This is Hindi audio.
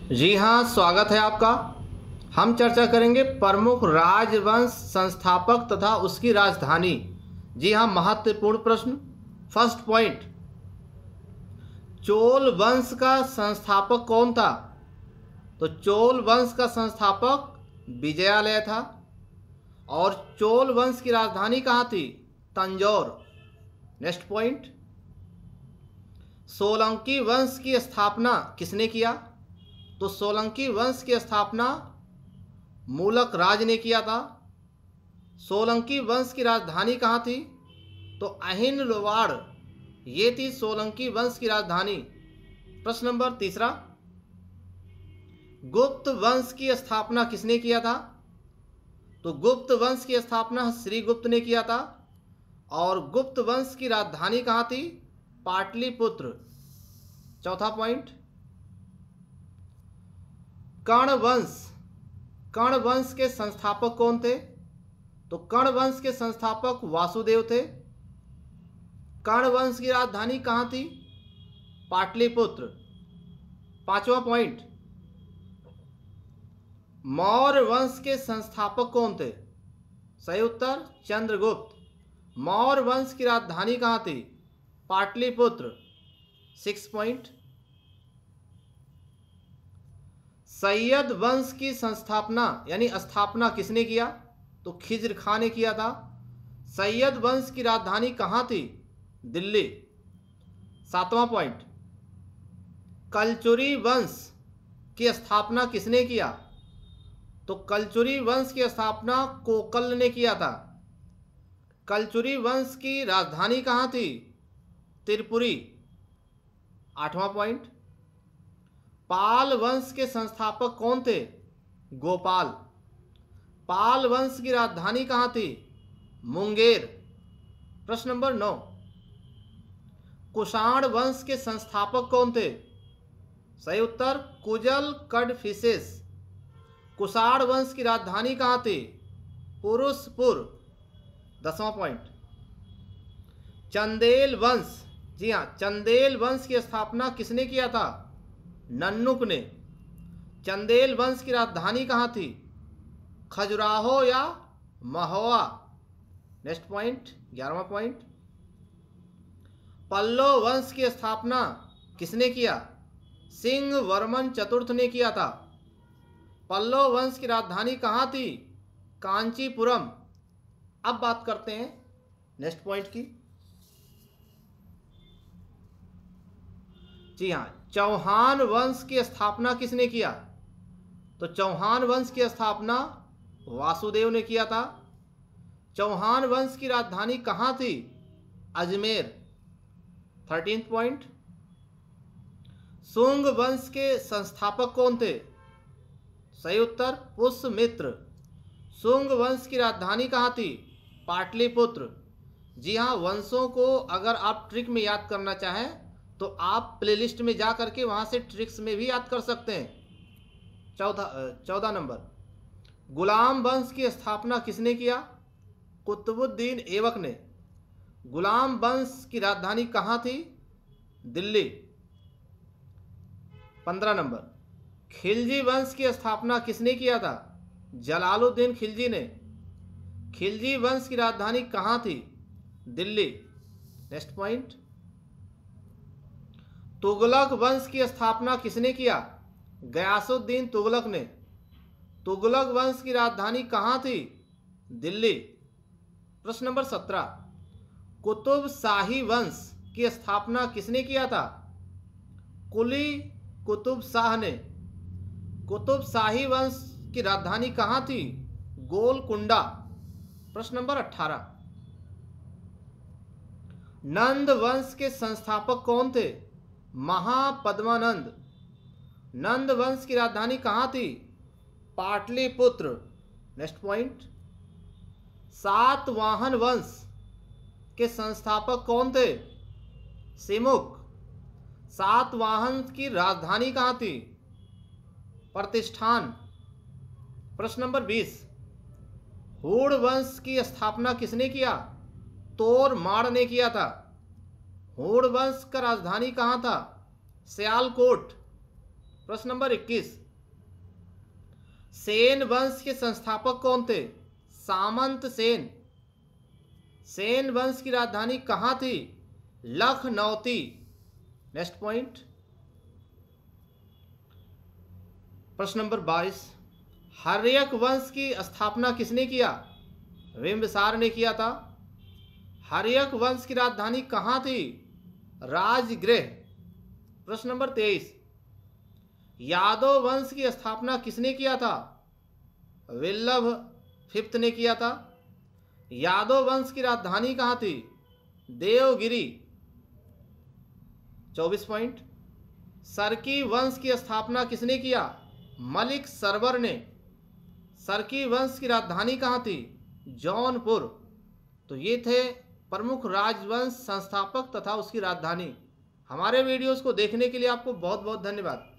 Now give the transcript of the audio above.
जी हाँ, स्वागत है आपका। हम चर्चा करेंगे प्रमुख राजवंश संस्थापक तथा उसकी राजधानी। जी हाँ, महत्वपूर्ण प्रश्न। फर्स्ट पॉइंट, चोल वंश का संस्थापक कौन था? तो चोल वंश का संस्थापक विजयालय था। और चोल वंश की राजधानी कहाँ थी? तंजौर। नेक्स्ट पॉइंट, सोलंकी वंश की स्थापना किसने किया? तो सोलंकी वंश की स्थापना मूलक राज ने किया था। सोलंकी वंश की राजधानी कहाँ थी? तो अहिनवाड़, ये थी सोलंकी वंश की राजधानी। प्रश्न नंबर तीसरा, गुप्त वंश की स्थापना किसने किया था? तो गुप्त वंश की स्थापना श्रीगुप्त ने किया था। और गुप्त वंश की राजधानी कहाँ थी? पाटलिपुत्र। चौथा पॉइंट, कर्ण वंश के संस्थापक कौन थे? तो कर्ण वंश के संस्थापक वासुदेव थे। कर्ण वंश की राजधानी कहाँ थी? पाटलिपुत्र। पांचवा पॉइंट, मौर्य वंश के संस्थापक कौन थे? सही उत्तर चंद्रगुप्त। मौर्य वंश की राजधानी कहाँ थी? पाटलिपुत्र। सिक्स पॉइंट, सैयद वंश की संस्थापना यानी स्थापना किसने किया? तो खिज्र खां ने किया था। सैयद वंश की राजधानी कहाँ थी? दिल्ली। सातवां पॉइंट, कलचुरी वंश की स्थापना किसने किया? तो कलचुरी वंश की स्थापना कोकल ने किया था। कलचुरी वंश की राजधानी कहाँ थी? त्रिपुरी। आठवां पॉइंट, पाल वंश के संस्थापक कौन थे? गोपाल। पाल वंश की राजधानी कहाँ थी? मुंगेर। प्रश्न नंबर 9, कुषाण वंश के संस्थापक कौन थे? सही उत्तर कुजल कडफिसेस। कुषाण वंश की राजधानी कहाँ थी? पुरुषपुर। 10वां पॉइंट, चंदेल वंश, जी हाँ, चंदेल वंश की स्थापना किसने किया था? नन्नुक ने। चंदेल वंश की राजधानी कहाँ थी? खजुराहो या महोआ। नेक्स्ट पॉइंट, 11वां पॉइंट, पल्लव वंश की स्थापना किसने किया? सिंह वर्मन चतुर्थ ने किया था। पल्लव वंश की राजधानी कहाँ थी? कांचीपुरम। अब बात करते हैं नेक्स्ट पॉइंट की। जी हाँ, चौहान वंश की स्थापना किसने किया? तो चौहान वंश की स्थापना वासुदेव ने किया था। चौहान वंश की राजधानी कहाँ थी? अजमेर। 13th पॉइंट, शुंग वंश के संस्थापक कौन थे? सही उत्तर पुष्यमित्र। शुंग वंश की राजधानी कहाँ थी? पाटलिपुत्र। जी हाँ, वंशों को अगर आप ट्रिक में याद करना चाहें तो आप प्लेलिस्ट में जा करके वहाँ से ट्रिक्स में भी याद कर सकते हैं। 14 नंबर, गुलाम वंश की स्थापना किसने किया? कुतुबुद्दीन ऐबक ने। गुलाम वंश की राजधानी कहाँ थी? दिल्ली। 15 नंबर, खिलजी वंश की स्थापना किसने किया था? जलालुद्दीन खिलजी ने। खिलजी वंश की राजधानी कहाँ थी? दिल्ली। नेक्स्ट पॉइंट, तुगलक वंश की स्थापना किसने किया? गयासुद्दीन तुगलक ने। तुगलक वंश की राजधानी कहाँ थी? दिल्ली। प्रश्न नंबर 17, कुतुब शाही वंश की स्थापना किसने किया था? कुली कुतुब शाह ने। कुतुब शाही वंश की राजधानी कहाँ थी? गोलकुंडा। प्रश्न नंबर 18, नंद वंश के संस्थापक कौन थे? महापद्मानंद। नंद वंश की राजधानी कहाँ थी? पाटलिपुत्र। नेक्स्ट पॉइंट, सातवाहन वंश के संस्थापक कौन थे? सिमुक। सातवाहन की राजधानी कहाँ थी? प्रतिष्ठान। प्रश्न नंबर 20, हूण वंश की स्थापना किसने किया? तोरमाड़ ने किया था। हूण वंश का राजधानी कहाँ था? सियालकोट। प्रश्न नंबर 21, सेन वंश के संस्थापक कौन थे? सामंत सेन। सेन वंश की राजधानी कहाँ थी? लखनौती। नेक्स्ट पॉइंट, प्रश्न नंबर 22, हर्यक वंश की स्थापना किसने किया? बिंबिसार ने किया था। हर्यक वंश की राजधानी कहाँ थी? राजगृह। प्रश्न नंबर 23, यादव वंश की स्थापना किसने किया था? विल्लभ फिफ्थ ने किया था। यादव वंश की राजधानी कहाँ थी? देवगिरी। 24 पॉइंट, सरकी वंश की स्थापना किसने किया? मलिक सरवर ने। सरकी वंश की राजधानी कहाँ थी? जौनपुर। तो ये थे प्रमुख राजवंश संस्थापक तथा उसकी राजधानी। हमारे वीडियोस को देखने के लिए आपको बहुत बहुत धन्यवाद।